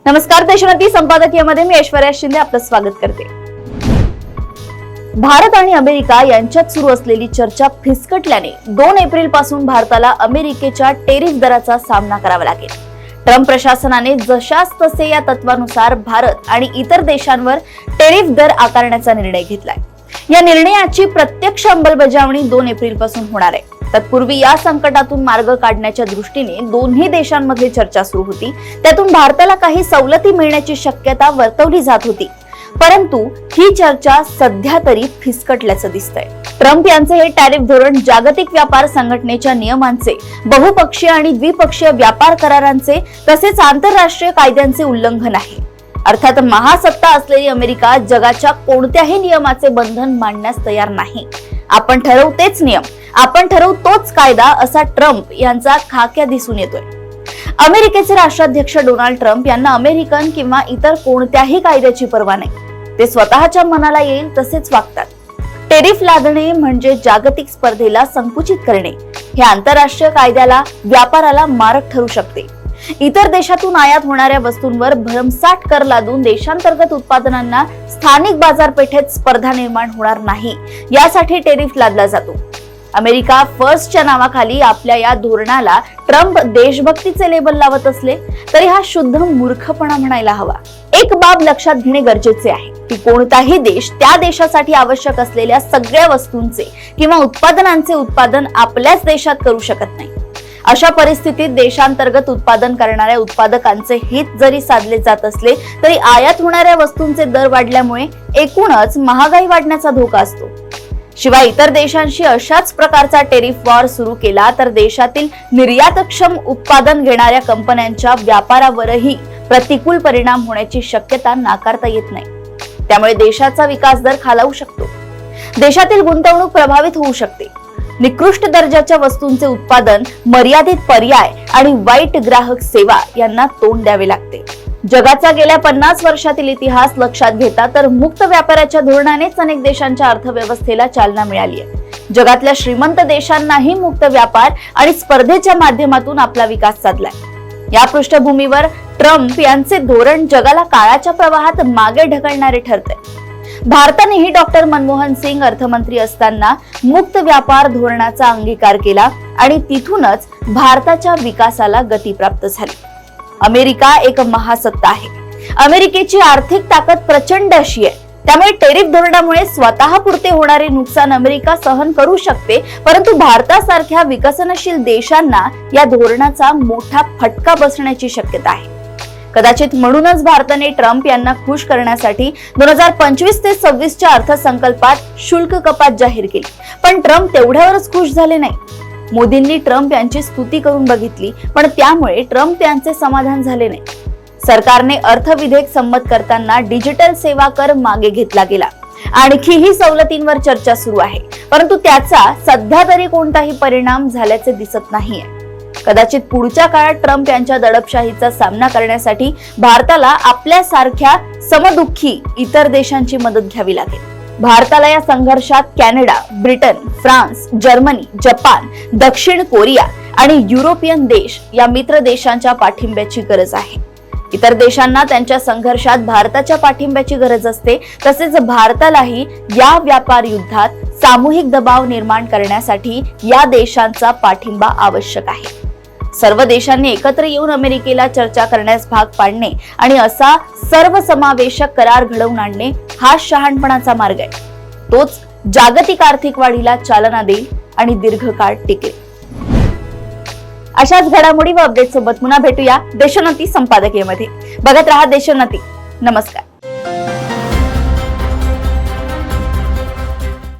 नमस्कार, देशोन्नती संपादकीयमध्ये मी ऐश्वर्या शिंदे आपलं स्वागत करते। भारत आणि अमेरिका यांच्यात सुरू असलेली चर्चा फिसकटल्याने 2 एप्रिल पासून भारताला अमेरिकेच्या टेरिफ दराचा सामना करावा लागेल। ट्रम्प प्रशासनाने जशास तसे या तत्वानुसार भारत आणि इतर देशांवर टेरिफ दर आकारण्याचा निर्णय घेतलाय। या निर्णयाची प्रत्यक्ष अंमलबजावणी 2 एप्रिल पासून होणार आहे। तत्पूर्वी या संकटातून मार्ग काढण्याच्या दृष्टीने दोन्ही देशांमध्ये चर्चा सुरू होती। त्यातून भारताला काही सवलती मिळण्याची शक्यता वर्तवली जात होती, परंतु ही चर्चा सध्या तरी फिसकटल्याचं दिसतंय। ट्रम्प यांचे हे टॅरिफ धोरण जागतिक व्यापार संघटनेच्या नियमांचे, बहुपक्षीय आणि द्विपक्षीय व्यापार करारांचे तसेच आंतरराष्ट्रीय कायद्यांचे उल्लंघन आहे। अर्थात महासत्ता असलेली अमेरिका जगाच्या कोणत्याही नियमाचे बंधन मांडण्यास तयार नाही। आपण ठरवू तेच नियम, आपण ठरवू तोच कायदा असा ट्रम्प यांचा खाक्या दिसून येतोय। अमेरिकेचे राष्ट्राध्यक्ष डोनाल्ड ट्रम्प यांना अमेरिकन किंवा इतर कोणत्याही कायद्याची पर्वा नाही। ते स्वतःच्या मनाला येईल तसेच वागतात। टेरिफ लादणे म्हणजे जागतिक स्पर्धेला संकुचित करणे, हे आंतरराष्ट्रीय कायद्याला, व्यापाराला मारक ठरू शकते। इतर देशातून आयात होणाऱ्या वस्तूंवर भरमसाठ कर लादून देशांतर्गत उत्पादनांना स्थानिक बाजारपेठेत स्पर्धा निर्माण होणार नाही, यासाठी टेरिफ लादला जातो। अमेरिका फर्स्टच्या नावाखाली आपल्या या धोरणाला ट्रम्प देशभक्तीचे लेबल लावत असले तरी हा शुद्ध मूर्खपणा म्हणायला हवा। एक बाब लक्षात घेणे गरजेचे आहे की कोणताही देश त्या देशासाठी आवश्यक असलेल्या सगळ्या वस्तूंचे किंवा उत्पादनांचे उत्पादन आपल्याच देशात करू शकत नाही। अशा परिस्थितीत देशांतर्गत उत्पादन करणाऱ्या उत्पादकांचे हित जरी साधले जात असले तरी आयात होणाऱ्या वस्तूंचे दर वाढल्यामुळे एकूणच महागाई वाढण्याचा धोका असतो। शिवाय इतर देशांशी अशाच प्रकारचा टेरिफ वॉर सुरू केला तर देशातील निर्यातक्षम उत्पादन घेणाऱ्या कंपन्यांच्या व्यापारावरही प्रतिकूल परिणाम होण्याची शक्यता नाकारता येत नाही। त्यामुळे देशाचा विकास दर खालावू शकतो, देशातील गुंतवणूक प्रभावित होऊ शकते, निकृष्ट दर्जाच्या वस्तूंचे उत्पादन, मर्यादित पर्याय आणि वाईट ग्राहक सेवा यांना तोंड द्यावे लागते। जगाचा गेल्या 50 वर्षातील इतिहास लक्षात घेता तर मुक्त व्यापाराच्या धोरणानेच अनेक देशांच्या अर्थव्यवस्थेला चालना मिळाली आहे। जगातल्या श्रीमंत देशांनाही मुक्त व्यापार आणि स्पर्धेच्या माध्यमातून आपला विकास साधलाय। या पृष्ठभूमीवर ट्रम्प यांचे धोरण जगाला काळाच्या प्रवाहात मागे ढकलणारे ठरते। भारतानेही डॉक्टर मनमोहन सिंग अर्थमंत्री असताना मुक्त व्यापार धोरणाचा अंगीकार केला आणि तिथूनच भारताच्या विकासाला गती प्राप्त झाली। अमेरिका एक महासत्ता आहे। अमेरिकेची आर्थिक ताकद प्रचंड अशी आहे, त्यामुळे टेरिफ धोरणामुळे स्वतःपुरते होणारे नुकसान अमेरिका सहन करू शकते, परंतु भारतासारख्या विकसनशील देशांना या धोरणाचा मोठा फटका बसण्याची शक्यता आहे। कदाचित म्हणूनच भारताने ट्रम्प यांना खुश करण्यासाठी 2025 ते 26च्या अर्थसंकल्पात शुल्क कपात जाहीर केली, पण ट्रम्प तेवढ्यावरच खुश झाले नाही। मोदींनी ट्रम्प यांची स्तुती करून बघितली, पण त्यामुळे ट्रम्प यांचे समाधान झाले नाही। सरकारने अर्थविधेयक संमत करताना डिजिटल सेवा कर मागे घेतला गेला। आणखीही सवलतींवर चर्चा सुरू आहे, परंतु त्याचा सध्या तरी कोणताही परिणाम झाल्याचे दिसत नाहीये। कदाचित पुढच्या काळात ट्रम्प यांच्या दडपशाहीचा सामना करण्यासाठी भारताला आपल्यासारख्या समदुःखी इतर देशांची मदत घ्यावी लागेल। भारताला या संघर्षात Canada, Britain, France, Germany, Japan, दक्षिण कोरिया आणि युरोपियन देश या मित्र देशांच्या पाठिंब्याची गरज आहे। इतर देशांना त्यांच्या संघर्षात भारताच्या पाठिंब्याची गरज असते, तसेच भारतालाही या व्यापार युद्धात सामूहिक दबाव निर्माण करण्यासाठी या देशांचा पाठिंबा आवश्यक आहे। सर्व देशांनी एकत्र येऊन अमेरिकेला चर्चा करण्यास भाग पाडणे आणि असा सर्वसमावेशक करार घडवून आणणे हा शहाणपणाचा मार्ग आहे। तोच जागतिक आर्थिक वाढीला चालना देईल आणि दीर्घकाळ टिकेल। अशाच घडामोडी व अपडेट सोबत पुन्हा भेटूया देशोन्नती संपादकीयमध्ये। बघत रहा देशोन्नती। नमस्कार।